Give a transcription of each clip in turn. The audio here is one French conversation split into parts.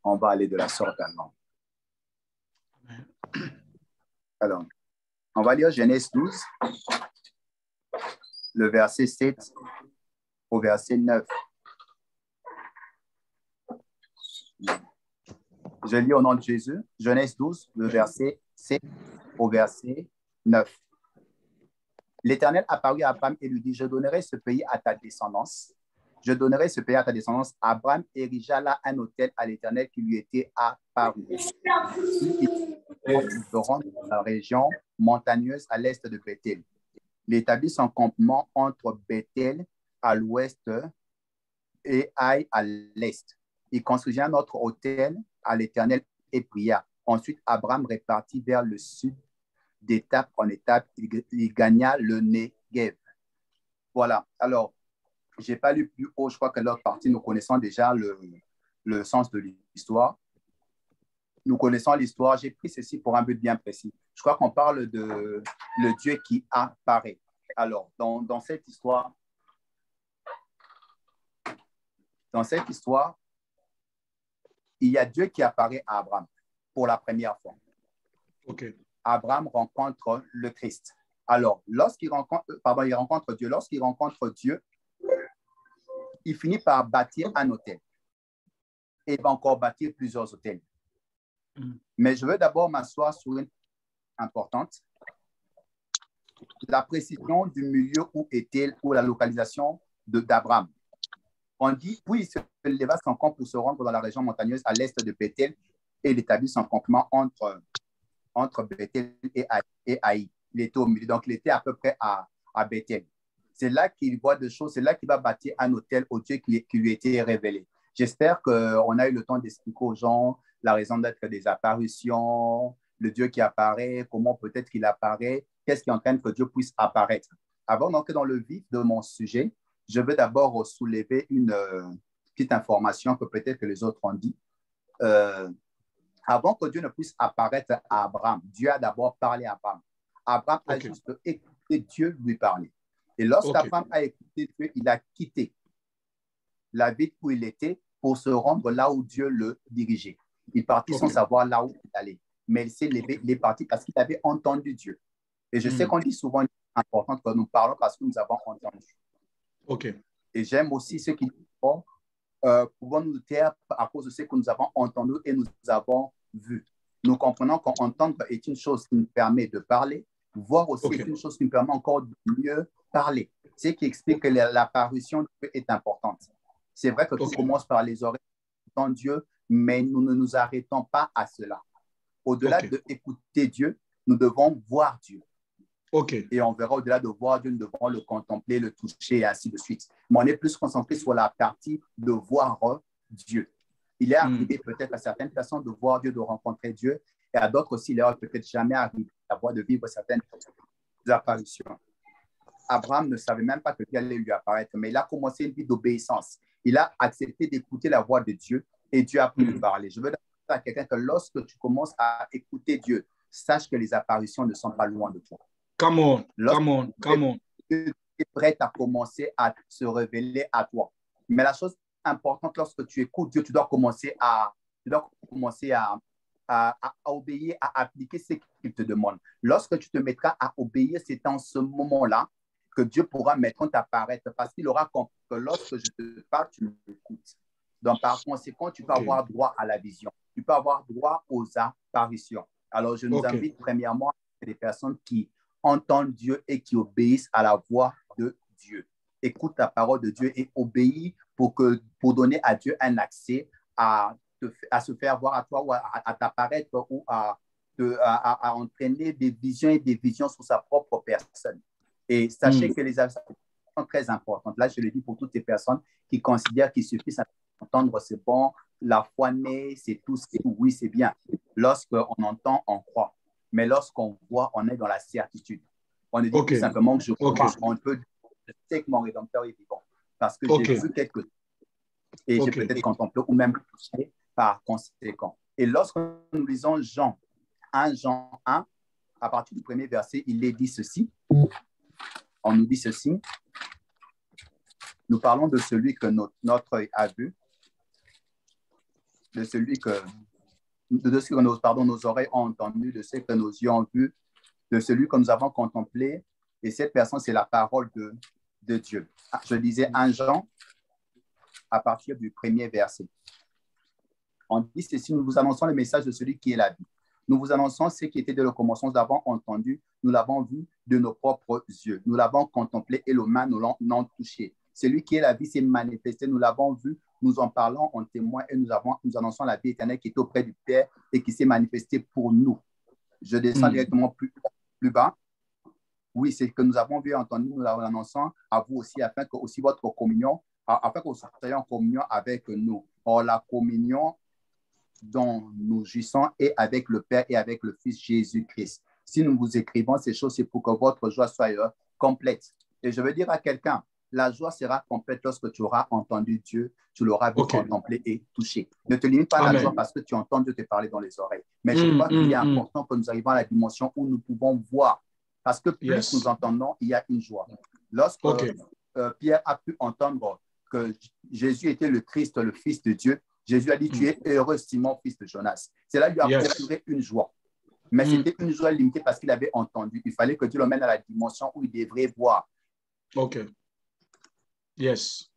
On va aller de la sorte alors. Alors, on va lire Genèse 12, le verset 7 au verset 9. Je lis au nom de Jésus, Genèse 12, le verset 7 au verset 9. L'Éternel apparut à Abraham et lui dit, je donnerai ce pays à ta descendance. Je donnerai ce pays à ta descendance. Abraham érigea là un autel à l'Éternel qui lui était apparu. Il se rend dans la région montagneuse à l'est de Bethel. Il établit son campement entre Bethel à l'ouest et Haï à l'est. Il construisit un autre autel à l'Éternel et pria. Ensuite, Abraham repartit vers le sud d'étape en étape. Il gagna le Negev. Voilà. Alors, je n'ai pas lu plus haut. Je crois que l'autre partie, nous connaissons déjà le sens de l'histoire. Nous connaissons l'histoire. J'ai pris ceci pour un but bien précis. Je crois qu'on parle de le Dieu qui apparaît. Alors, dans cette histoire, il y a Dieu qui apparaît à Abraham pour la première fois. Okay. Abraham rencontre le Christ. Alors, il rencontre Dieu. Lorsqu'il rencontre Dieu, il finit par bâtir un hôtel. Et il va encore bâtir plusieurs hôtels. Mais je veux d'abord m'asseoir sur une importante. La précision du milieu où était, ou la localisation d'Abraham. On dit, puis il se leva son camp pour se rendre dans la région montagneuse à l'est de Bethel et il établit son campement entre Bethel et Haï. Il était au milieu, donc il était à peu près à Bethel. C'est là qu'il voit des choses, c'est là qu'il va bâtir un hôtel au Dieu qui lui était révélé. J'espère qu'on a eu le temps d'expliquer aux gens la raison d'être des apparitions, le Dieu qui apparaît, comment peut-être qu'il apparaît, qu'est-ce qui entraîne que Dieu puisse apparaître. Avant d'entrer dans le vif de mon sujet, je veux d'abord soulever une petite information que peut-être que les autres ont dit. Avant que Dieu ne puisse apparaître à Abraham, Dieu a d'abord parlé à Abraham. Abraham a juste écouté Dieu lui parler. Et lorsqu'Abraham a écouté Dieu, il a quitté la ville où il était pour se rendre là où Dieu le dirigeait. Il partit sans savoir là où il allait. Mais il s'est levé, il est parti parce qu'il avait entendu Dieu. Et je sais qu'on dit souvent, c'est important que nous parlons parce que nous avons entendu. Et j'aime aussi ceux qui disent, pouvons nous taire à cause de ce que nous avons entendu et nous avons vu. Nous comprenons qu'entendre est une chose qui nous permet de parler, voir aussi est une chose qui nous permet encore de mieux parler. Ce qui explique que l'apparition de Dieu est importante. C'est vrai que tout commence par les oreilles d'entendre Dieu, mais nous ne nous arrêtons pas à cela. Au-delà d'écouter Dieu, nous devons voir Dieu. Et on verra au-delà de voir Dieu, nous devons le contempler, le toucher et ainsi de suite. Mais on est plus concentré sur la partie de voir Dieu. Il est arrivé peut-être à certaines personnes de voir Dieu, de rencontrer Dieu, et à d'autres aussi, il est peut-être jamais arrivé de vivre certaines apparitions. Abraham ne savait même pas que Dieu allait lui apparaître, mais il a commencé une vie d'obéissance. Il a accepté d'écouter la voix de Dieu et Dieu a pu lui parler. Je veux dire à quelqu'un que lorsque tu commences à écouter Dieu, sache que les apparitions ne sont pas loin de toi. Come on. Tu es prêt à commencer à se révéler à toi. Mais la chose importante, lorsque tu écoutes Dieu, tu dois commencer à obéir, à appliquer ce qu'il te demande. Lorsque tu te mettras à obéir, c'est en ce moment-là que Dieu pourra maintenant t'apparaître parce qu'il aura compris que lorsque je te parle, tu m'écoutes. Donc, par conséquent, tu peux avoir droit à la vision. Tu peux avoir droit aux apparitions. Alors, je nous invite premièrement à des personnes qui entendent Dieu et qui obéissent à la voix de Dieu. Écoute la parole de Dieu et obéis pour donner à Dieu un accès à se faire voir à toi ou à t'apparaître ou à entraîner des visions et des visions sur sa propre personne. Et sachez que les apparitions sont très importantes. Là, je le dis pour toutes les personnes qui considèrent qu'il suffit d'entendre, c'est bon, la foi naît, c'est tout, oui, c'est bien. Lorsqu'on entend, on croit. Mais lorsqu'on voit, on est dans la certitude. On ne dit tout simplement que je crois. On peut dire, je sais que mon Rédempteur est vivant. Parce que j'ai vu quelque chose. Et j'ai peut-être contemplé ou même touché par conséquent. Et lorsque nous lisons Jean 1, à partir du premier verset, il est dit ceci. On nous dit ceci. Nous parlons de celui que notre œil a vu. de celui que, de ce que nos oreilles ont entendu, de ce que nos yeux ont vu, de celui que nous avons contemplé. Et cette personne, c'est la parole de Dieu. Je disais 1 Jean, à partir du 1er verset. On dit ceci: nous vous annonçons le message de celui qui est la vie. Nous vous annonçons ce qui était dès le commencement, nous l'avons entendu, nous l'avons vu de nos propres yeux. Nous l'avons contemplé et nos mains nous l'ont touché. Celui qui est la vie s'est manifesté, nous l'avons vu, nous en parlons en témoin et nous annonçons la vie éternelle qui est auprès du Père et qui s'est manifestée pour nous. Je descends directement plus bas. Oui, c'est que nous avons vu et entendu, nous l'annonçons à vous aussi, afin que aussi votre communion, afin que vous soyez en communion avec nous. Or, la communion dont nous jouissons est avec le Père et avec le Fils Jésus-Christ. Si nous vous écrivons ces choses, c'est pour que votre joie soit complète. Et je veux dire à quelqu'un, la joie sera complète lorsque tu auras entendu Dieu, tu l'auras vu, contemplé et touché. Ne te limite pas à la joie parce que tu entends Dieu te parler dans les oreilles. Mais je crois qu'il est important que nous arrivions à la dimension où nous pouvons voir. Parce que plus nous entendons, il y a une joie. Lorsque Pierre a pu entendre que Jésus était le Christ, le Fils de Dieu, Jésus a dit: tu es heureux, Simon, fils de Jonas. Cela lui a procuré une joie. Mais c'était une joie limitée parce qu'il avait entendu. Il fallait que Dieu l'emmène à la dimension où il devrait voir. OK. Yes.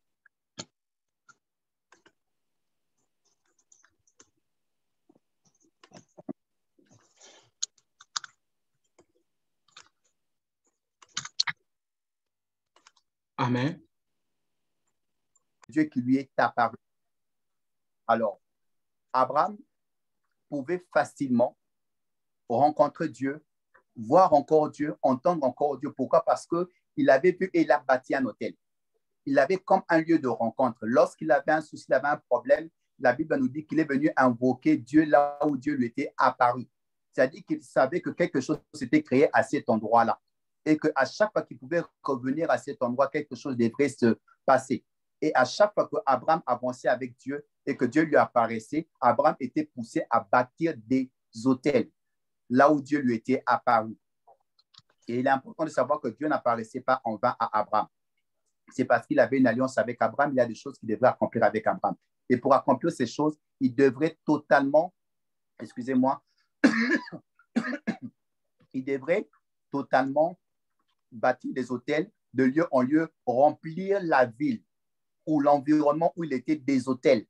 Amen. Dieu qui lui est apparu. Alors, Abraham pouvait facilement rencontrer Dieu, voir encore Dieu, entendre encore Dieu. Pourquoi? Parce qu'il avait vu et il a bâti un hôtel. Il avait comme un lieu de rencontre. Lorsqu'il avait un souci, il avait un problème, la Bible nous dit qu'il est venu invoquer Dieu là où Dieu lui était apparu. C'est-à-dire qu'il savait que quelque chose s'était créé à cet endroit-là et qu'à chaque fois qu'il pouvait revenir à cet endroit, quelque chose devrait se passer. Et à chaque fois qu'Abraham avançait avec Dieu et que Dieu lui apparaissait, Abraham était poussé à bâtir des hôtels là où Dieu lui était apparu. Et il est important de savoir que Dieu n'apparaissait pas en vain à Abraham. C'est parce qu'il avait une alliance avec Abraham, il y a des choses qu'il devrait accomplir avec Abraham. Et pour accomplir ces choses, il devrait totalement, il devrait totalement bâtir des hôtels de lieu en lieu, remplir la ville ou l'environnement où il était des hôtels.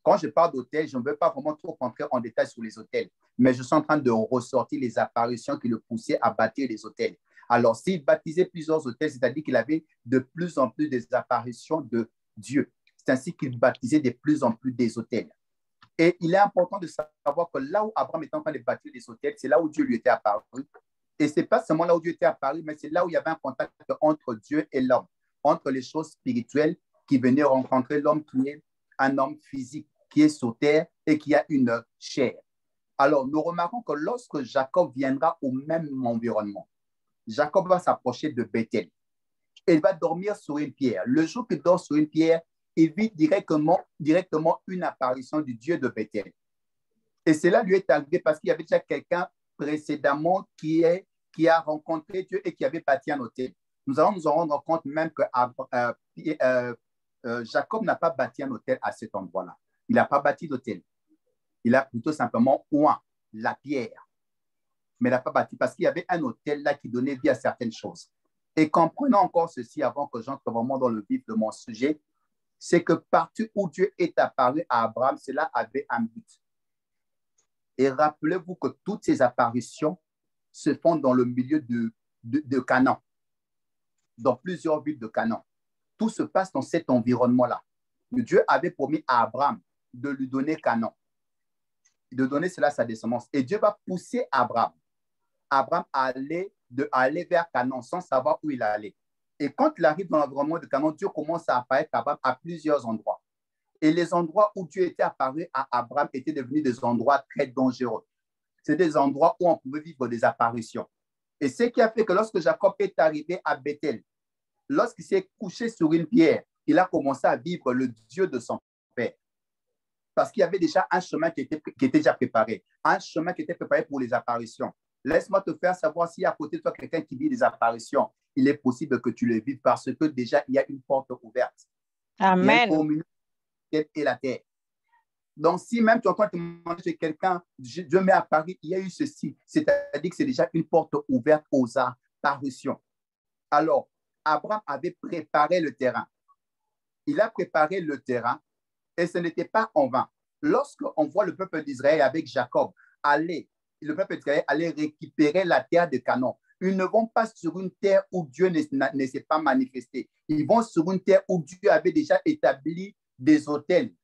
Quand je parle d'hôtels, je ne veux pas vraiment trop rentrer en détail sur les hôtels, mais je suis en train de ressortir les apparitions qui le poussaient à bâtir des hôtels. Alors, s'il baptisait plusieurs hôtels, c'est-à-dire qu'il avait de plus en plus des apparitions de Dieu. C'est ainsi qu'il baptisait de plus en plus des hôtels. Et il est important de savoir que là où Abraham était en train de bâtir des hôtels, c'est là où Dieu lui était apparu. Et ce n'est pas seulement là où Dieu était apparu, mais c'est là où il y avait un contact entre Dieu et l'homme, entre les choses spirituelles qui venaient rencontrer l'homme qui est un homme physique, qui est sur terre et qui a une chair. Alors, nous remarquons que lorsque Jacob viendra au même environnement, Jacob va s'approcher de Bethel. Il va dormir sur une pierre. Le jour qu'il dort sur une pierre, il vit directement une apparition du Dieu de Bethel. Et cela lui est arrivé parce qu'il y avait déjà quelqu'un précédemment qui a rencontré Dieu et qui avait bâti un hôtel. Nous allons nous en rendre compte même que Jacob n'a pas bâti un hôtel à cet endroit-là. Il n'a pas bâti d'hôtel. Il a plutôt simplement oint la pierre. Mais il n'a pas bâti parce qu'il y avait un hôtel là qui donnait vie à certaines choses. Et comprenons encore ceci avant que j'entre vraiment dans le vif de mon sujet, c'est que partout où Dieu est apparu à Abraham, cela avait un but. Et rappelez-vous que toutes ces apparitions se font dans le milieu de Canaan, dans plusieurs villes de Canaan. Tout se passe dans cet environnement-là. Dieu avait promis à Abraham de lui donner Canaan, de donner cela à sa descendance. Et Dieu va pousser Abraham à aller vers Canaan sans savoir où il allait. Et quand il arrive dans l'environnement de Canaan, Dieu commence à apparaître à Abraham à plusieurs endroits. Et les endroits où Dieu était apparu à Abraham étaient devenus des endroits très dangereux. C'est des endroits où on pouvait vivre des apparitions. Et ce qui a fait que lorsque Jacob est arrivé à Bethel, lorsqu'il s'est couché sur une pierre, il a commencé à vivre le Dieu de son père. Parce qu'il y avait déjà un chemin qui était déjà préparé, un chemin qui était préparé pour les apparitions. Laisse-moi te faire savoir s'il y a à côté de toi quelqu'un qui vit des apparitions. Il est possible que tu le vives parce que déjà, il y a une porte ouverte. Amen. Il y a une communion et la terre. Donc, si même tu entends témoigner chez quelqu'un, Dieu m'est apparu, il y a eu ceci. C'est-à-dire que c'est déjà une porte ouverte aux apparitions. Alors, Abraham avait préparé le terrain. Il a préparé le terrain et ce n'était pas en vain. Lorsqu'on voit le peuple d'Israël avec Jacob le peuple d'Israël allait récupérer la terre de Canaan. Ils ne vont pas sur une terre où Dieu ne s'est pas manifesté. Ils vont sur une terre où Dieu avait déjà établi des hôtels,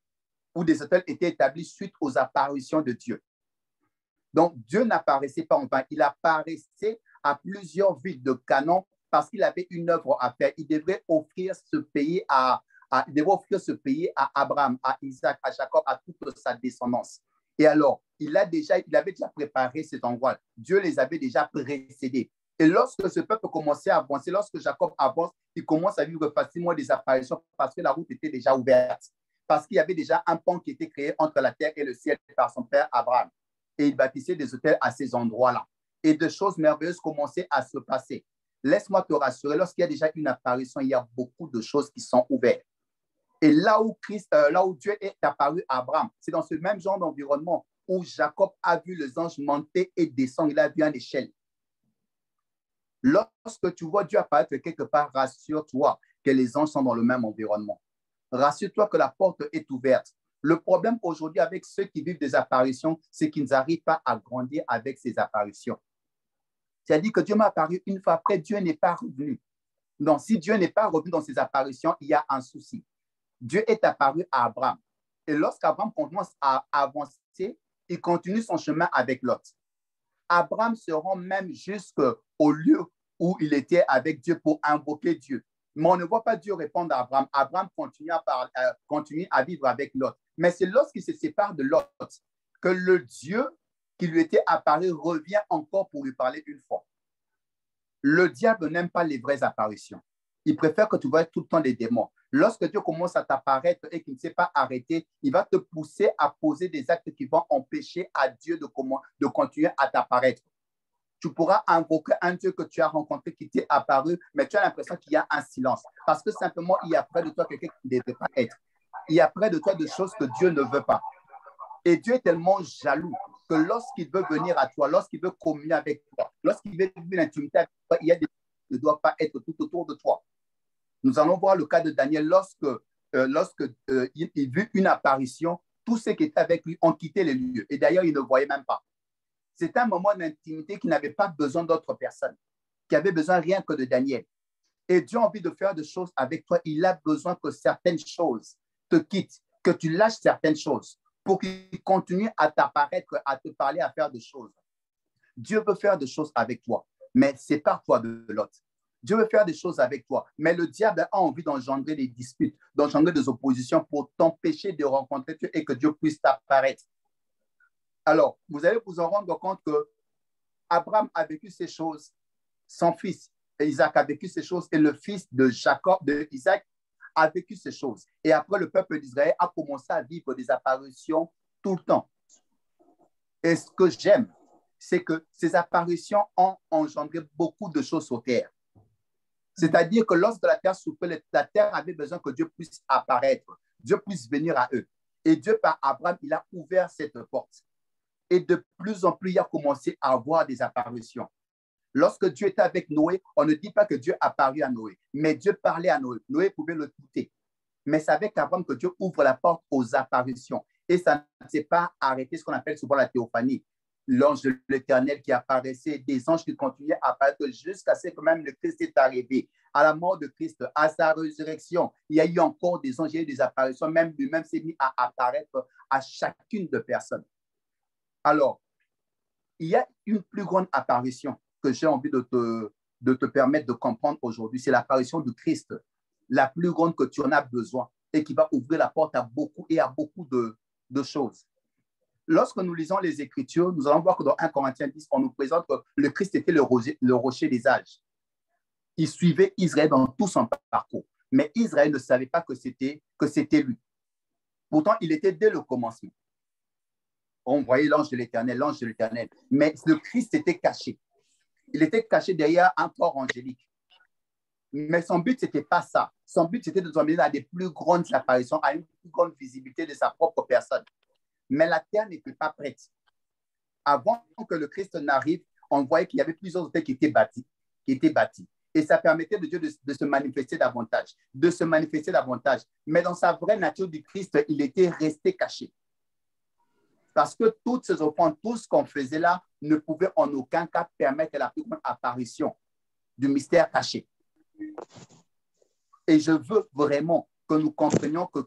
où des hôtels étaient établis suite aux apparitions de Dieu. Donc, Dieu n'apparaissait pas en vain. Il apparaissait à plusieurs villes de Canaan parce qu'il avait une œuvre à faire. Il devrait offrir ce pays à Abraham, à Isaac, à Jacob, à toute sa descendance. Et alors, il avait déjà préparé cet endroit. Dieu les avait déjà précédés. Et lorsque ce peuple commençait à avancer, lorsque Jacob avance, il commence à vivre facilement des apparitions parce que la route était déjà ouverte. Parce qu'il y avait déjà un pont qui était créé entre la terre et le ciel par son père Abraham. Et il bâtissait des hôtels à ces endroits-là. Et de choses merveilleuses commençaient à se passer. Laisse-moi te rassurer, lorsqu'il y a déjà une apparition, il y a beaucoup de choses qui sont ouvertes. Et là où Dieu est apparu à Abraham, c'est dans ce même genre d'environnement où Jacob a vu les anges monter et descendre. Il a vu une échelle. Lorsque tu vois Dieu apparaître quelque part, rassure-toi que les anges sont dans le même environnement. Rassure-toi que la porte est ouverte. Le problème aujourd'hui avec ceux qui vivent des apparitions, c'est qu'ils n'arrivent pas à grandir avec ces apparitions. C'est-à-dire que Dieu m'a apparu une fois après, Dieu n'est pas revenu. Donc, si Dieu n'est pas revenu dans ces apparitions, il y a un souci. Dieu est apparu à Abraham. Et lorsqu'Abraham commence à avancer, il continue son chemin avec Lot. Abraham se rend même jusqu'au lieu où il était avec Dieu pour invoquer Dieu. Mais on ne voit pas Dieu répondre à Abraham. Abraham continue à vivre avec Lot. Mais c'est lorsqu'il se sépare de Lot que le Dieu qui lui était apparu revient encore pour lui parler une fois. Le diable n'aime pas les vraies apparitions. Il préfère que tu vois tout le temps des démons. Lorsque Dieu commence à t'apparaître et qu'il ne sait pas arrêter, il va te pousser à poser des actes qui vont empêcher à Dieu de continuer à t'apparaître. Tu pourras invoquer un Dieu que tu as rencontré qui t'est apparu, mais tu as l'impression qu'il y a un silence. Parce que simplement, il y a près de toi quelqu'un qui ne devrait pas être. Il y a près de toi des choses que Dieu ne veut pas. Et Dieu est tellement jaloux que lorsqu'il veut venir à toi, lorsqu'il veut communier avec toi, lorsqu'il veut vivre l'intimité avec toi, il y a des choses qui ne doivent pas être tout autour de toi. Nous allons voir le cas de Daniel lorsque il vit une apparition, tous ceux qui étaient avec lui ont quitté les lieux. Et d'ailleurs, ils ne voyaient même pas. C'est un moment d'intimité qui n'avait pas besoin d'autres personnes, qui avait besoin rien que de Daniel. Et Dieu a envie de faire des choses avec toi. Il a besoin que certaines choses te quittent, que tu lâches certaines choses pour qu'il continue à t'apparaître, à te parler, à faire des choses. Dieu veut faire des choses avec toi, mais sépare-toi de l'autre. Dieu veut faire des choses avec toi, mais le diable a envie d'engendrer des disputes, d'engendrer des oppositions pour t'empêcher de rencontrer Dieu et que Dieu puisse t'apparaître. Alors, vous allez vous en rendre compte que Abraham a vécu ces choses, son fils Isaac a vécu ces choses et le fils de Isaac a vécu ces choses. Et après, le peuple d'Israël a commencé à vivre des apparitions tout le temps. Et ce que j'aime, c'est que ces apparitions ont engendré beaucoup de choses sur terre. C'est-à-dire que lorsque la terre souffrait, la terre avait besoin que Dieu puisse apparaître, Dieu puisse venir à eux. Et Dieu, par Abraham, il a ouvert cette porte. Et de plus en plus, il a commencé à avoir des apparitions. Lorsque Dieu était avec Noé, on ne dit pas que Dieu apparut à Noé, mais Dieu parlait à Noé. Noé pouvait le écouter. Mais c'est avec Abraham que Dieu ouvre la porte aux apparitions. Et ça ne s'est pas arrêté, ce qu'on appelle souvent la théophanie. L'ange de l'Éternel qui apparaissait, des anges qui continuaient à apparaître jusqu'à ce que même le Christ est arrivé. À la mort de Christ, à sa résurrection, il y a eu encore des anges, il y a eu des apparitions, même lui-même s'est mis à apparaître à chacune de personnes. Alors, il y a une plus grande apparition que j'ai envie de te permettre de comprendre aujourd'hui, c'est l'apparition du Christ, la plus grande que tu en as besoin et qui va ouvrir la porte à beaucoup de choses. Lorsque nous lisons les Écritures, nous allons voir que dans 1 Corinthiens 10, on nous présente que le Christ était le rocher des âges. Il suivait Israël dans tout son parcours, mais Israël ne savait pas que c'était lui. Pourtant, il était dès le commencement. On voyait l'ange de l'Éternel, mais le Christ était caché. Il était caché derrière un corps angélique. Mais son but, ce n'était pas ça. Son but, c'était de nous amener à des plus grandes apparitions, à une plus grande visibilité de sa propre personne. Mais la terre n'était pas prête. Avant que le Christ n'arrive, on voyait qu'il y avait plusieurs autels qui étaient bâtis. Et ça permettait de Dieu de se manifester davantage, Mais dans sa vraie nature du Christ, il était resté caché. Parce que toutes ces offrandes, tout ce qu'on faisait là, ne pouvait en aucun cas permettre la plus grande apparition du mystère caché. Et je veux vraiment que nous comprenions que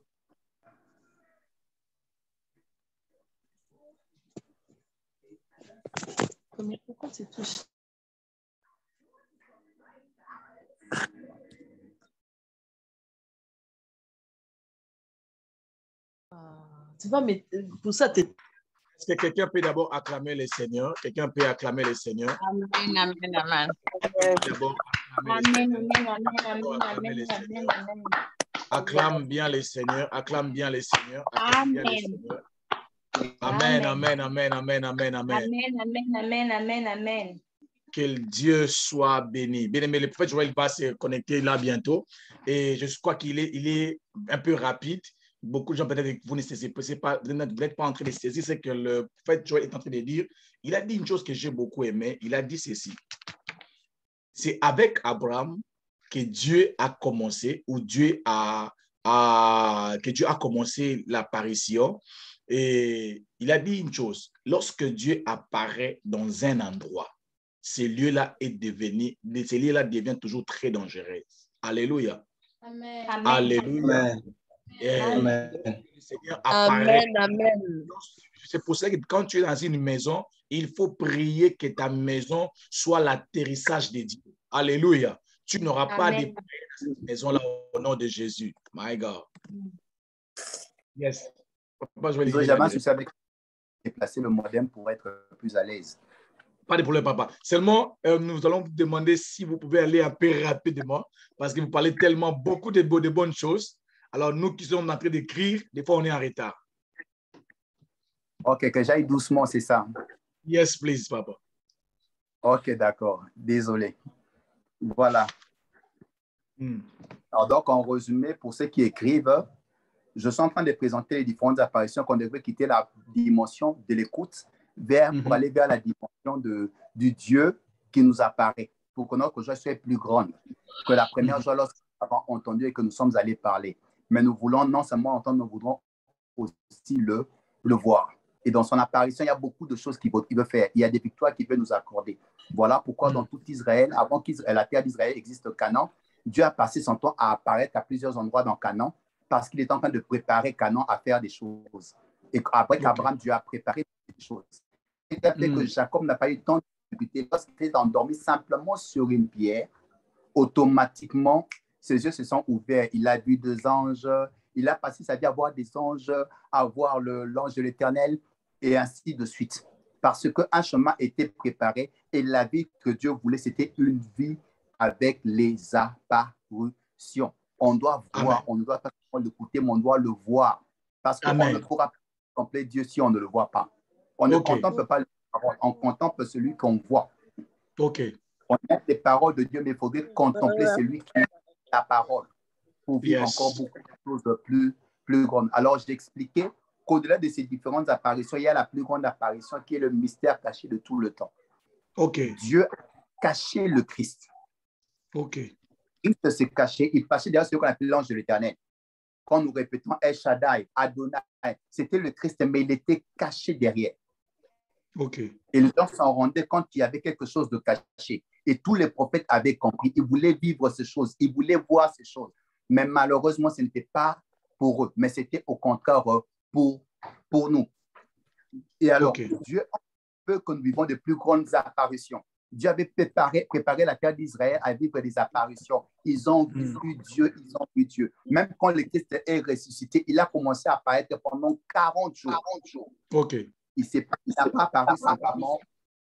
pourquoi c'est tout? Tu vois, mais pour ça, tu es... Est-ce que quelqu'un peut d'abord acclamer le Seigneur? Quelqu'un peut acclamer le Seigneur? Amen, amen, amen. D'abord, Amen, amen. acclame bien le Seigneur. Acclame bien le Seigneur. Acclame bien le Seigneur. Amen, amen, amen, amen, amen, amen. Amen. Que Dieu soit béni. Bien aimé, le prophète Joël va se connecter là bientôt. Et je crois qu'il est un peu rapide. Beaucoup de gens, peut-être, vous n'êtes pas en train de saisir ce que le prophète Joël est en train de dire. Il a dit une chose que j'ai beaucoup aimé. Il a dit ceci. C'est avec Abraham que Dieu a commencé, ou que Dieu a commencé l'apparition. Et il a dit une chose. Lorsque Dieu apparaît dans un endroit, ce lieu-là devient toujours très dangereux. Alléluia. Amen. Alléluia. Amen. Amen. Le Seigneur apparaît. Amen. C'est pour ça que quand tu es dans une maison, il faut prier que ta maison soit l'atterrissage de Dieu. Alléluia. Tu n'auras pas de cette maison-là au nom de Jésus. My God. Yes. Papa, je vais jamais soucier avec déplacer le modem pour être plus à l'aise. Pas de problème, papa. Seulement, nous allons vous demander si vous pouvez aller un peu rapidement parce que vous parlez tellement beaucoup de bonnes choses. Alors, nous qui sommes en train d'écrire, des fois, on est en retard. OK, que j'aille doucement, c'est ça? Yes, please, papa. OK, d'accord. Désolé. Voilà. Alors, donc, en résumé, pour ceux qui écrivent, je suis en train de présenter les différentes apparitions qu'on devrait quitter la dimension de l'écoute pour aller vers la dimension du Dieu qui nous apparaît, pour que notre joie soit plus grande que la première joie lorsque nous avons entendu et que nous sommes allés parler. Mais nous voulons non seulement entendre, nous voudrons aussi le voir. Et dans son apparition, il y a beaucoup de choses qu'il veut faire. Il y a des victoires qu'il veut nous accorder. Voilà pourquoi dans tout Israël, avant que la terre d'Israël existe au Canaan, Dieu a passé son temps à apparaître à plusieurs endroits dans Canaan parce qu'il est en train de préparer Canaan à faire des choses. Et après qu'Abraham, Dieu a préparé des choses. C'est fait que Jacob n'a pas eu le temps de discuter. Lorsqu'il est endormi simplement sur une pierre, automatiquement, ses yeux se sont ouverts. Il a vu deux anges. Il a passé sa vie à voir des anges, à voir l'ange de l'Éternel et ainsi de suite. Parce qu'un chemin était préparé et la vie que Dieu voulait, c'était une vie avec les apparitions. On doit voir, on ne doit pas l'écouter, mais on doit le voir. Parce qu'on ne pourra pas contempler Dieu si on ne le voit pas. On ne contemple pas les paroles, on contemple celui qu'on voit. On aime les paroles de Dieu, mais il faudrait contempler celui qui est la parole pour vivre encore beaucoup de choses plus grandes. Alors, j'ai expliqué qu'au-delà de ces différentes apparitions, il y a la plus grande apparition qui est le mystère caché de tout le temps. Dieu a caché le Christ. Christ s'est caché, il passait derrière ce qu'on appelle l'ange de l'Éternel. Quand nous répétons El Shaddai, Adonai, c'était le Christ, mais il était caché derrière. Et les gens s'en rendaient compte qu'il y avait quelque chose de caché. Et tous les prophètes avaient compris. Ils voulaient vivre ces choses, ils voulaient voir ces choses. Mais malheureusement, ce n'était pas pour eux, mais c'était au contraire pour nous. Et alors, Dieu veut que nous vivons de plus grandes apparitions. Dieu avait préparé la terre d'Israël à vivre des apparitions. Ils ont vu Dieu, ils ont vu Dieu. Même quand le Christ est ressuscité, il a commencé à apparaître pendant 40 jours. Il n'a pas apparu simplement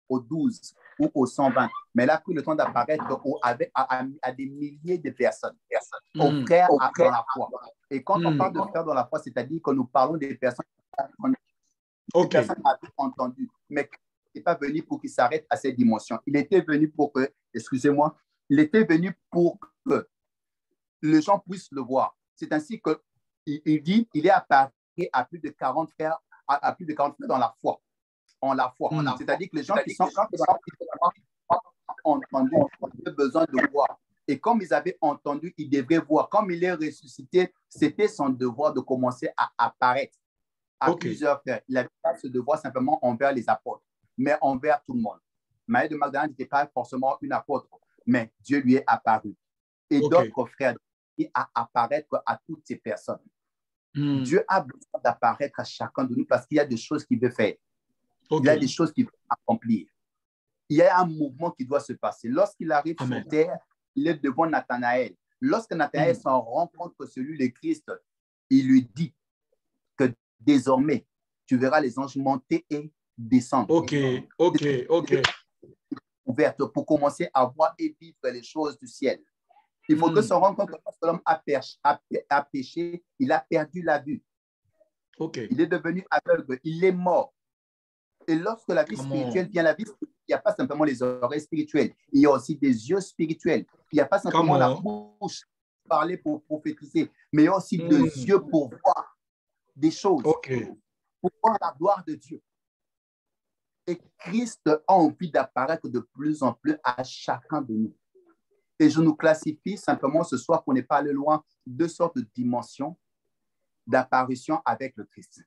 aux 12 ou aux 120, mais il a pris le temps d'apparaître à des milliers de personnes, aux frères dans la foi. Et quand on parle de frères dans la foi, c'est-à-dire que nous parlons des personnes qui avaient entendu, mais il n'est pas venu pour qu'il s'arrête à cette dimension. Il était venu pour que, excusez-moi, il était venu pour que les gens puissent le voir. C'est ainsi qu'il dit, il est apparu à plus de 40 frères à plus de 40 dans la foi. En la foi. C'est-à-dire que les gens qui sont entendu, ils avaient besoin de voir. Et comme ils avaient entendu, ils devraient voir. Comme il est ressuscité, c'était son devoir de commencer à apparaître à plusieurs frères. Il avait pas ce devoir simplement envers les apôtres, mais envers tout le monde. Marie de Magdalene n'était pas forcément une apôtre, mais Dieu lui est apparu. Et d'autres frères à apparaître à toutes ces personnes. Dieu a besoin d'apparaître à chacun de nous parce qu'il y a des choses qu'il veut faire. Il y a des choses qu'il veut accomplir. Il y a un mouvement qui doit se passer. Lorsqu'il arrive sur terre, il est devant Nathanaël. Lorsque Nathanaël s'en rend compte que celui de Christ, il lui dit que désormais, tu verras les anges monter et descendre. Ouverte pour commencer à voir et vivre les choses du ciel. Il faut que se rende compte que lorsque l'homme a péché, il a perdu la vue. Il est devenu aveugle, il est mort. Et lorsque la vie spirituelle vient, la vie spirituelle, il n'y a pas simplement les oreilles spirituelles, il y a aussi des yeux spirituels. Il n'y a pas simplement la bouche pour parler, pour prophétiser, mais il y a aussi des yeux pour voir des choses, pour voir la gloire de Dieu. Et Christ a envie d'apparaître de plus en plus à chacun de nous. Et je nous classifie simplement ce soir qu'on n'est pas allé loin, deux sortes de dimensions d'apparition avec le Christ.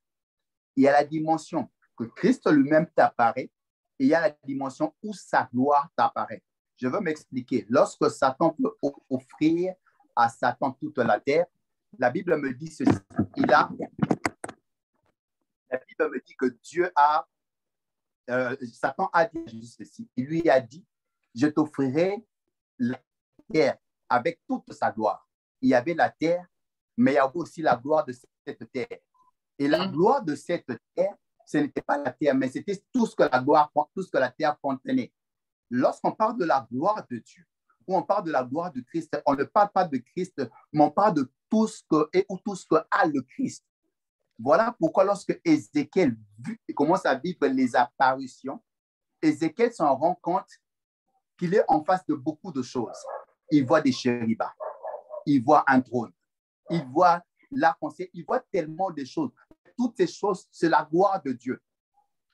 Il y a la dimension que Christ lui-même t'apparaît et il y a la dimension où sa gloire t'apparaît. Je veux m'expliquer. Lorsque Satan peut offrir à Satan toute la terre, la Bible me dit ceci. La Bible me dit que Dieu a, Satan a dit ceci. Il lui a dit, je t'offrirai la terre avec toute sa gloire. Il y avait la terre, mais il y avait aussi la gloire de cette terre. Et la gloire de cette terre, ce n'était pas la terre, mais c'était tout ce que la terre contenait. Lorsqu'on parle de la gloire de Dieu, ou on parle de la gloire de Christ, on ne parle pas de Christ, mais on parle de tout ce que est ou tout ce que a le Christ. Voilà pourquoi lorsque Ézéchiel commence à vivre les apparitions, Ézéchiel s'en rend compte qu'il est en face de beaucoup de choses. Il voit des chérubins, il voit un trône, il voit l'arc-en-ciel, il voit tellement de choses. Toutes ces choses, c'est la gloire de Dieu.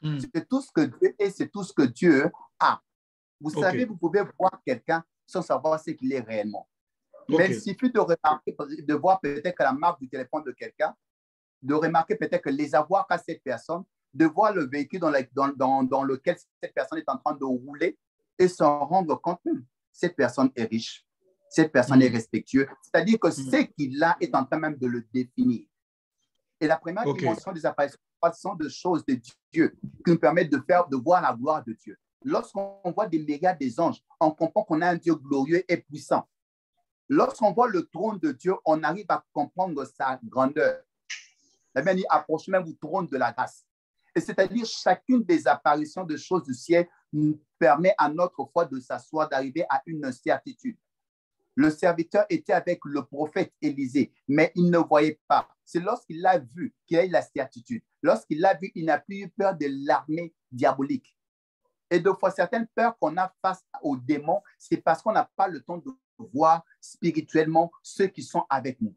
C'est tout ce que Dieu est, c'est tout ce que Dieu a. Vous savez, vous pouvez voir quelqu'un sans savoir ce qu'il est réellement. Mais il suffit de remarquer, de voir peut-être la marque du téléphone de quelqu'un, de remarquer peut-être que les avoirs qu'a cette personne, de voir le véhicule dans lequel cette personne est en train de rouler et s'en rendre compte que cette personne est riche, cette personne est respectueuse. C'est-à-dire que ce qu'il a est en train même de le définir. Et la première dimension des apparitions sont des choses de Dieu qui nous permettent de voir la gloire de Dieu. Lorsqu'on voit des myriades des anges, on comprend qu'on a un Dieu glorieux et puissant. Lorsqu'on voit le trône de Dieu, on arrive à comprendre sa grandeur. La Bible dit, approche même du trône de la grâce. Et c'est-à-dire, chacune des apparitions de choses du ciel nous permet à notre foi de s'asseoir, d'arriver à une certitude. Le serviteur était avec le prophète Élisée, mais il ne voyait pas. C'est lorsqu'il l'a vu qu'il a eu la certitude. Lorsqu'il l'a vu, il n'a plus eu peur de l'armée diabolique. Et deux fois, certaines peurs qu'on a face aux démons, c'est parce qu'on n'a pas le temps de voir spirituellement ceux qui sont avec nous.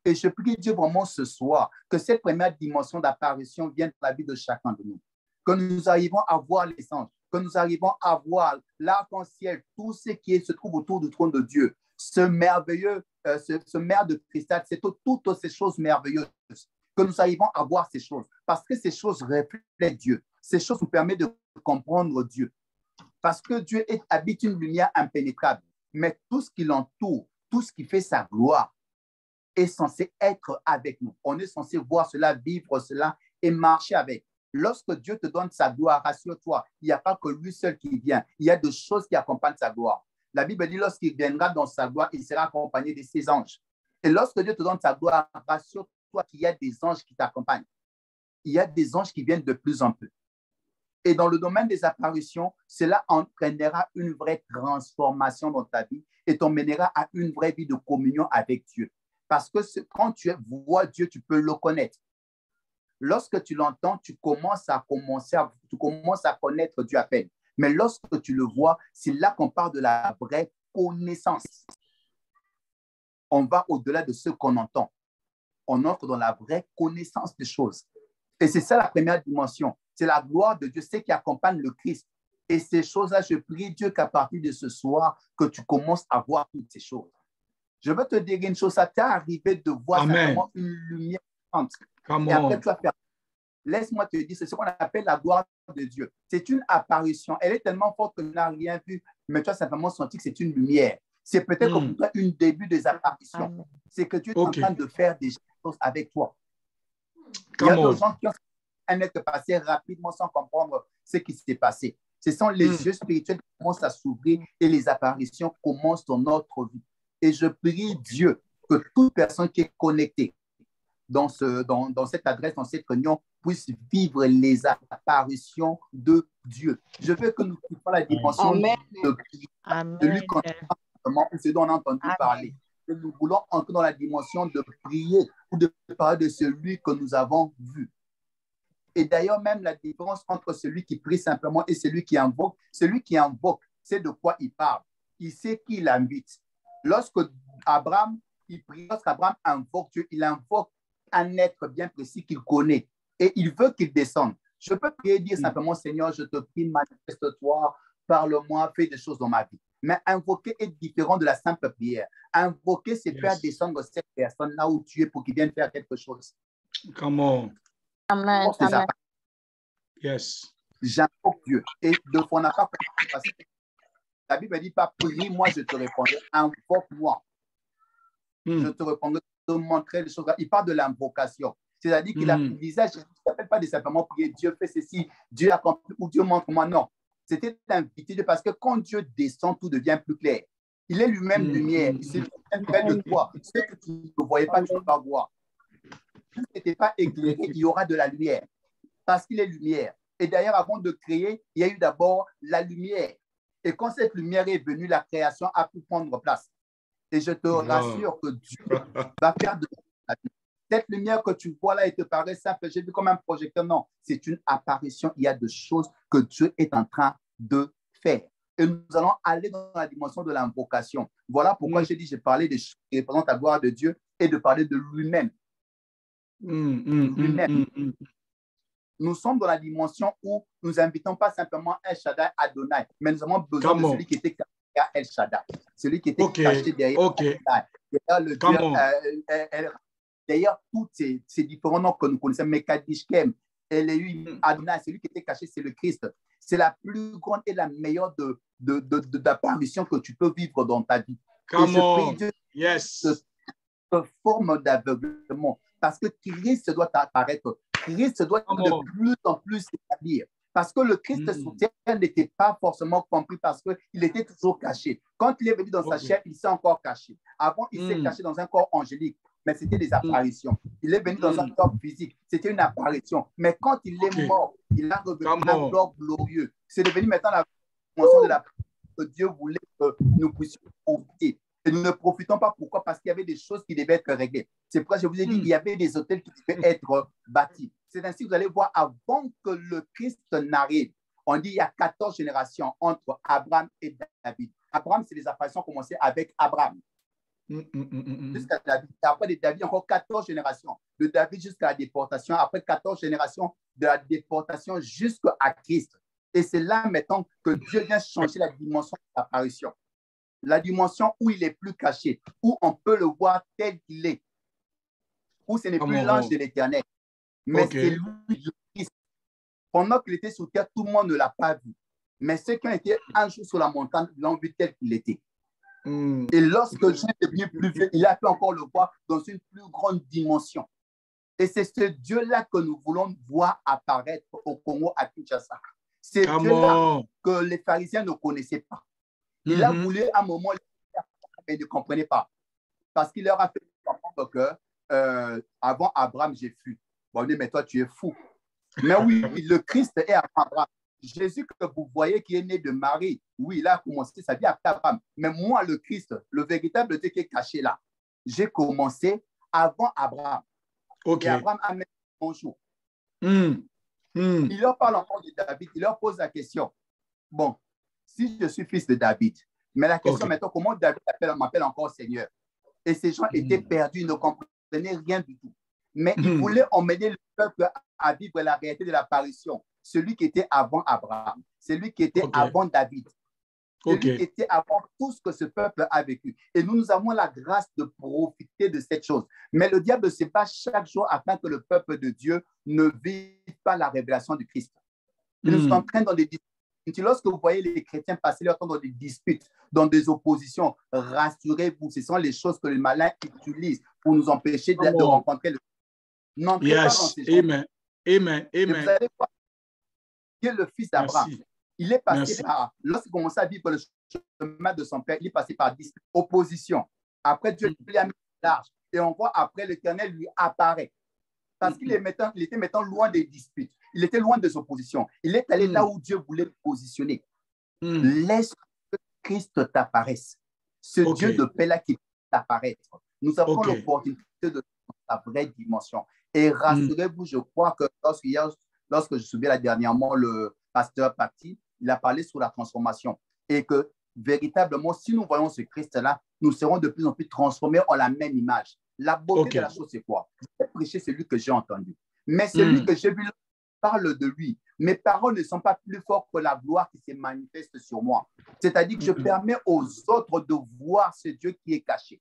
Et je prie Dieu vraiment ce soir que cette première dimension d'apparition vienne dans la vie de chacun de nous. Que nous arrivons à voir les anges, que nous arrivons à voir l'arc-en-ciel, tout ce qui se trouve autour du trône de Dieu. Ce merveilleux, ce mer de cristal, c'est toutes ces choses merveilleuses. Que nous arrivons à voir ces choses. Parce que ces choses reflètent Dieu. Ces choses nous permettent de comprendre Dieu. Parce que Dieu habite une lumière impénétrable. Mais tout ce qui l'entoure, tout ce qui fait sa gloire, est censé être avec nous. On est censé voir cela, vivre cela et marcher avec. Lorsque Dieu te donne sa gloire, rassure-toi, il n'y a pas que lui seul qui vient. Il y a des choses qui accompagnent sa gloire. La Bible dit, lorsqu'il viendra dans sa gloire, il sera accompagné de ses anges. Et lorsque Dieu te donne sa gloire, rassure-toi qu'il y a des anges qui t'accompagnent. Il y a des anges qui viennent de plus en plus. Et dans le domaine des apparitions, cela entraînera une vraie transformation dans ta vie et t'emmènera à une vraie vie de communion avec Dieu. Parce que quand tu vois Dieu, tu peux le connaître. Lorsque tu l'entends, tu commences à connaître Dieu à peine. Mais lorsque tu le vois, c'est là qu'on parle de la vraie connaissance. On va au-delà de ce qu'on entend. On entre dans la vraie connaissance des choses. Et c'est ça la première dimension. C'est la gloire de Dieu, c'est qui accompagne le Christ. Et ces choses-là, je prie Dieu qu'à partir de ce soir, que tu commences à voir toutes ces choses. Je veux te dire une chose, ça t'est arrivé de voir simplement une lumière. Et après, tu vas faire. Laisse-moi te dire, c'est ce qu'on appelle la gloire de Dieu. C'est une apparition. Elle est tellement forte que tu n'as rien vu, mais tu as simplement senti que c'est une lumière. C'est peut-être pour toi un début des apparitions. C'est que Dieu est en train de faire des choses avec toi. Il y a des gens qui ont un être passé rapidement sans comprendre ce qui s'est passé. Ce sont les yeux spirituels qui commencent à s'ouvrir et les apparitions commencent dans notre vie. Et je prie Dieu que toute personne qui est connectée dans cette adresse, dans cette réunion, puisse vivre les apparitions de Dieu. Je veux que nous quittions la dimension de lui ce dont on a entendu parler. Que nous voulons entrer dans la dimension de prier ou de parler de celui que nous avons vu. Et d'ailleurs, même la différence entre celui qui prie simplement et celui qui invoque, c'est de quoi il parle. Il sait qui l'invite. Lorsque Abraham, il prie, lorsqu'Abraham invoque Dieu, il invoque un être bien précis qu'il connaît et il veut qu'il descende. Je peux prier et dire simplement, Seigneur, je te prie, manifeste-toi, parle-moi, fais des choses dans ma vie. Mais invoquer est différent de la simple prière. Invoquer, c'est faire descendre cette personne là où tu es pour qu'il vienne faire quelque chose. Come on. Amen. Amen. Yes. J'invoque Dieu. Et deux fois, on n'a pas compris. La Bible ne dit pas, prie-moi, je te répondrai. Invoque-moi. Je te répondrai, je te montrerai les choses. Il parle de l'invocation. C'est-à-dire qu'il a disait, je ne t'appelle pas de simplement prier, Dieu fait ceci, Dieu accomplit ou Dieu montre-moi. Non. C'était d'inviter Dieu parce que quand Dieu descend, tout devient plus clair. Il est lui-même lumière. Il s'est près de toi. Ce que tu ne voyais pas, tu ne peux pas voir. Si tu n'étais pas éclairé, il y aura de la lumière. Parce qu'il est lumière. Et d'ailleurs, avant de créer, il y a eu d'abord la lumière. Et quand cette lumière est venue, la création a pu prendre place. Et je te rassure que Dieu va faire de la vie. Cette lumière que tu vois là, elle te paraît simple. J'ai vu comme un projecteur. Non, c'est une apparition. Il y a des choses que Dieu est en train de faire. Et nous allons aller dans la dimension de l'invocation. Voilà pourquoi j'ai dit, j'ai parlé de choses qui représentent la gloire de Dieu et de parler de lui-même. Nous sommes dans la dimension où nous n'invitons pas simplement El Shaddai Adonai, mais nous avons besoin de celui qui était caché derrière El Shaddai, celui qui était caché derrière El Shaddai. D'ailleurs, tous ces différents noms que nous connaissons, Mekadishkem, Elohim, Adonai, celui qui était caché, c'est le Christ. C'est la plus grande et la meilleure d'apparition que tu peux vivre dans ta vie. Cette forme d'aveuglement. Parce que Christ doit apparaître. Christ doit de plus en plus s'établir. Parce que le Christ sous terre n'était pas forcément compris parce qu'il était toujours caché. Quand il est venu dans sa chair, il s'est encore caché. Avant, il s'est caché dans un corps angélique, mais c'était des apparitions. Il est venu dans un corps physique, c'était une apparition. Mais quand il est mort, il a revenu un corps glorieux. C'est devenu maintenant la dimension de la que Dieu voulait que nous puissions profiter. Et nous ne profitons pas. Pourquoi? Parce qu'il y avait des choses qui devaient être réglées. C'est pourquoi je vous ai dit qu'il y avait des hôtels qui devaient être bâtis. C'est ainsi que vous allez voir, avant que le Christ n'arrive, on dit qu'il y a 14 générations entre Abraham et David. Abraham, c'est les apparitions commencées avec Abraham. Jusqu'à David. Après de David, encore 14 générations. De David jusqu'à la déportation. Après 14 générations, de la déportation jusqu'à Christ. Et c'est là maintenant que Dieu vient changer la dimension de l'apparition. La dimension où il est plus caché, où on peut le voir tel qu'il est, où ce n'est plus l'ange de l'Éternel, mais c'est lui, le Christ. Pendant qu'il était sur terre, tout le monde ne l'a pas vu. Mais ceux qui ont été un jour sur la montagne l'ont vu tel qu'il était. Et lorsque Jésus est devenu plus vieux, il a pu encore le voir dans une plus grande dimension. Et c'est ce Dieu-là que nous voulons voir apparaître au Congo, à Kinshasa. C'est Dieu-là que les pharisiens ne connaissaient pas. Il a voulu à un moment, ils ne comprenaient pas. Parce qu'il leur a fait comprendre que avant Abraham, j'ai fui. Bon, mais toi, tu es fou. Mais oui, le Christ est avant Abraham. Jésus que vous voyez qui est né de Marie, oui, il a commencé sa vie après Abraham. Mais moi, le Christ, le véritable Dieu qui est caché là, j'ai commencé avant Abraham. Et Abraham a mis bonjour. Il leur parle encore de David. Il leur pose la question. Bon, si je suis fils de David, mais la question maintenant, comment David m'appelle encore Seigneur? Et ces gens étaient perdus, ils ne comprenaient rien du tout. Mais il voulait emmener le peuple à vivre la réalité de l'apparition. Celui qui était avant Abraham, celui qui était avant David, celui qui était avant tout ce que ce peuple a vécu. Et nous avons la grâce de profiter de cette chose. Mais le diable se bat chaque jour afin que le peuple de Dieu ne vive pas la révélation du Christ. Ils nous entraînent dans des disputes. Lorsque vous voyez les chrétiens passer leur temps dans des disputes, dans des oppositions, rassurez-vous, ce sont les choses que le malin utilise pour nous empêcher de rencontrer le Christ. N'entrez pas dans ces choses. Amen. Amen. Amen. Vous allez voir que le fils d'Abraham, il est passé par, lorsqu'il commençait à vivre le chemin de son père, il est passé par 10 oppositions. Après, Dieu lui a mis large. Et on voit après, l'Éternel lui apparaît. Parce qu'il était maintenant loin des disputes. Il était loin des oppositions. Il est allé là où Dieu voulait le positionner. Laisse que Christ t'apparaisse. Ce Dieu de paix là qui peut t'apparaître. Nous avons l'opportunité de sa vraie dimension. Et rassurez-vous, je crois que lorsque je suivais là dernièrement le pasteur Paty, il a parlé sur la transformation. Et que véritablement, si nous voyons ce Christ-là, nous serons de plus en plus transformés en la même image. La beauté de la chose, c'est quoi? Je vais prêcher celui que j'ai entendu. Mais celui que j'ai vu parle de lui. Mes paroles ne sont pas plus fortes que la gloire qui se manifeste sur moi. C'est-à-dire que je permets aux autres de voir ce Dieu qui est caché.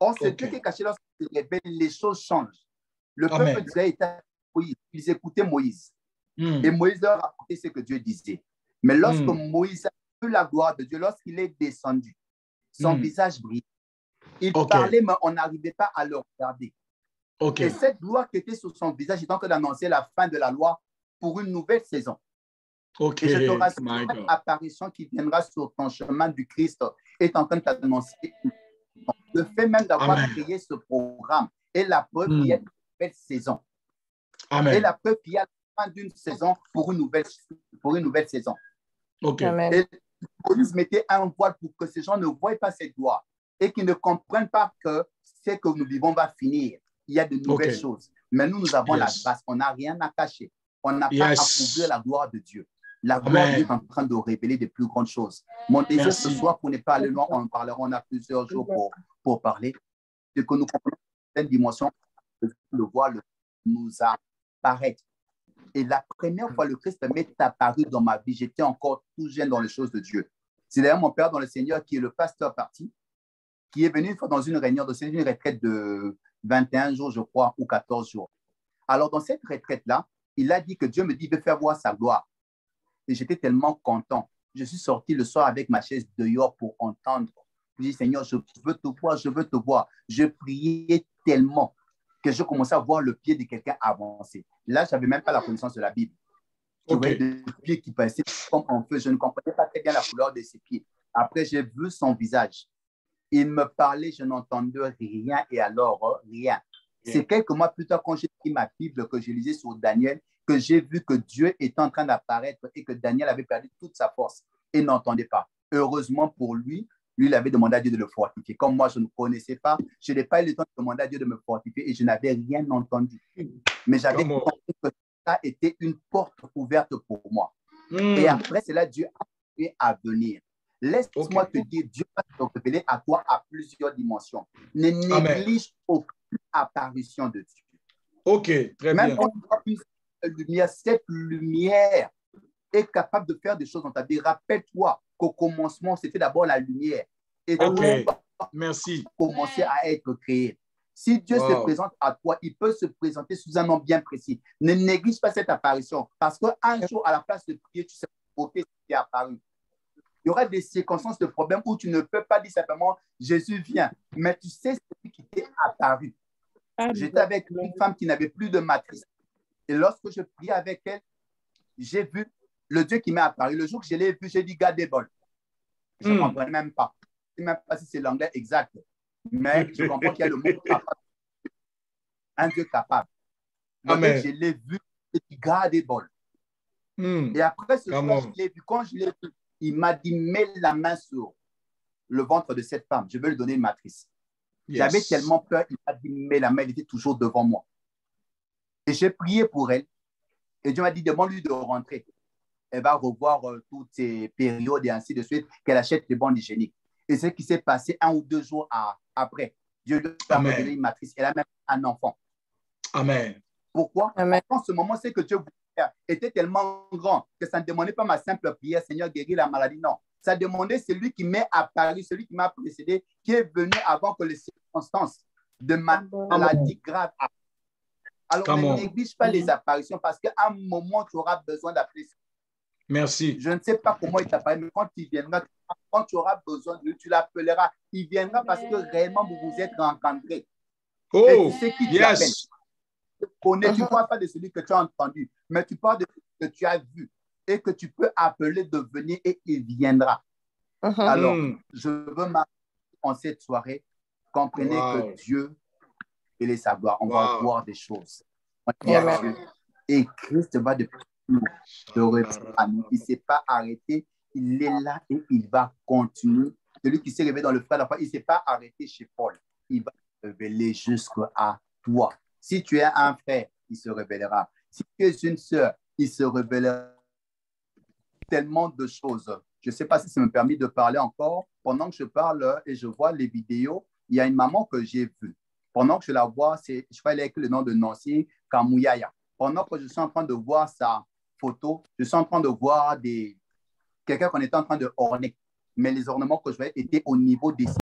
Or, ce Dieu qui est caché, lorsqu'il se révèle, les choses changent. Le peuple d'Israël était à Moïse. Ils écoutaient Moïse. Et Moïse leur racontait ce que Dieu disait. Mais lorsque Moïse a vu la gloire de Dieu, lorsqu'il est descendu, son visage brillait. Il parlait, mais on n'arrivait pas à le regarder. Et cette gloire qui était sur son visage est en train d'annoncer la fin de la loi pour une nouvelle saison. Et je te rassure, l'apparition qui viendra sur ton chemin du Christ est en train de t'annoncer le fait même d'avoir créé ce programme et la preuve qu'il y a une nouvelle saison. Et la preuve qu'il y a la fin d'une saison pour une nouvelle saison. Et Moïse mettait un voile pour que ces gens ne voient pas cette gloire et qu'ils ne comprennent pas que ce que nous vivons va finir. Il y a de nouvelles choses. Mais nous avons la grâce. On n'a rien à cacher. On n'a pas à couvrir la gloire de Dieu. La gloire de Dieu est en train de révéler de plus grandes choses. Mon désir ce soir, pour ne pas aller loin, on en parlera, on a plusieurs jours pour parler, c'est que nous comprenons cette dimension, le voile nous apparaît. Et la première fois, le Christ m'est apparu dans ma vie, j'étais encore tout jeune dans les choses de Dieu. C'est d'ailleurs mon père dans le Seigneur qui est le pasteur Paty, qui est venu une fois dans une réunion, c'est une retraite de 21 jours, je crois, ou 14 jours. Alors, dans cette retraite-là, il a dit que Dieu me dit de faire voir sa gloire. Et j'étais tellement content. Je suis sorti le soir avec ma chaise dehors pour entendre. Je dis, Seigneur, je veux te voir, je veux te voir. Je priais tellement que je commençais à voir le pied de quelqu'un avancer. Là, je n'avais même pas la connaissance de la Bible. Je voyais des pieds qui passaient comme en feu. Je ne comprenais pas très bien la couleur de ses pieds. Après, j'ai vu son visage. Il me parlait, je n'entendais rien et alors rien. C'est quelques mois plus tard, quand j'ai pris ma Bible, que je lisais sur Daniel, que j'ai vu que Dieu était en train d'apparaître et que Daniel avait perdu toute sa force et n'entendait pas. Heureusement pour lui, il avait demandé à Dieu de le fortifier. Comme moi, je ne connaissais pas, je n'ai pas eu le temps de demander à Dieu de me fortifier et je n'avais rien entendu. Mais j'avais compris que ça était une porte ouverte pour moi. Et après, c'est là Dieu a continué à venir. Laisse-moi te dire, Dieu va te révéler à toi à plusieurs dimensions. Ne néglige aucune apparition de Dieu. Très même bien. quand tu vois une lumière, cette lumière est capable de faire des choses dans ta vie. Rappelle-toi qu'au commencement, c'était d'abord la lumière. Et tout merci. commencer à être créé. Si Dieu se présente à toi, il peut se présenter sous un nom bien précis. Ne néglige pas cette apparition parce qu'un jour, à la place de prier, tu sais, ok, ce qui est apparu. Il y aura des circonstances de problème où tu ne peux pas dire simplement Jésus vient, mais tu sais ce qui t'est apparu. J'étais avec une femme qui n'avait plus de matrice. Et lorsque je priais avec elle, j'ai vu le Dieu qui m'est apparu. Le jour que je l'ai vu, j'ai dit Gadebol. Je ne comprenais même pas. Je ne sais même pas si c'est l'anglais exact. Mais je comprends qu'il y a le mot capable. Un Dieu capable. Je l'ai vu, j'ai dit Gadebol. Et après ce soir, je l'ai vu. Quand je l'ai vu, il m'a dit, mets la main sur le ventre de cette femme. Je veux lui donner une matrice. J'avais tellement peur. Il m'a dit, mets la main. Elle était toujours devant moi. Et j'ai prié pour elle. Et Dieu m'a dit, demande-lui de rentrer. Elle va revoir toutes ces périodes et ainsi de suite, qu'elle achète des bandes hygiéniques. Et c'est ce qui s'est passé 1 ou 2 jours après. Dieu lui a révélé une matrice. Elle a même un enfant. Amen. Pourquoi? Amen. En ce moment, c'est que Dieu voulait faire était tellement grand que ça ne demandait pas ma simple prière, Seigneur, guéris la maladie. Non. Ça demandait celui qui m'est apparu, celui qui m'a précédé, qui est venu avant que les circonstances de maladie grave arrivent. Alors, ne néglige pas les apparitions parce qu'à un moment, tu auras besoin d'appeler. Merci. Je ne sais pas comment il t'appelle, mais quand il viendra, quand tu auras besoin de lui, tu l'appelleras. Il viendra parce que réellement, vous vous êtes rencontrés. Oh, et tu sais qui yes. tu connais, tu ne parles pas de celui que tu as entendu, mais tu parles de ce que tu as vu et que tu peux appeler de venir et il viendra. Alors, je veux m'arrêter en cette soirée. Comprenez que Dieu et les savoir, on va voir des choses. Et Christ va de retour à nous. Il ne s'est pas arrêté, il est là et il va continuer. Celui qui s'est réveillé dans le frère, il ne s'est pas arrêté chez Paul. Il va se révéler jusqu'à toi. Si tu es un frère, il se révélera. Si tu es une sœur, il se révélera. Tellement de choses. Je ne sais pas si ça me permet de parler encore. Pendant que je parle et je vois les vidéos, il y a une maman que j'ai vue. Pendant que je la vois, je crois qu'elle a écrit le nom de Nancy Kamouyaya. Pendant que je suis en train de voir sa photo, je suis en train de voir quelqu'un qu'on était en train de orner. Mais les ornements que je voyais étaient au niveau des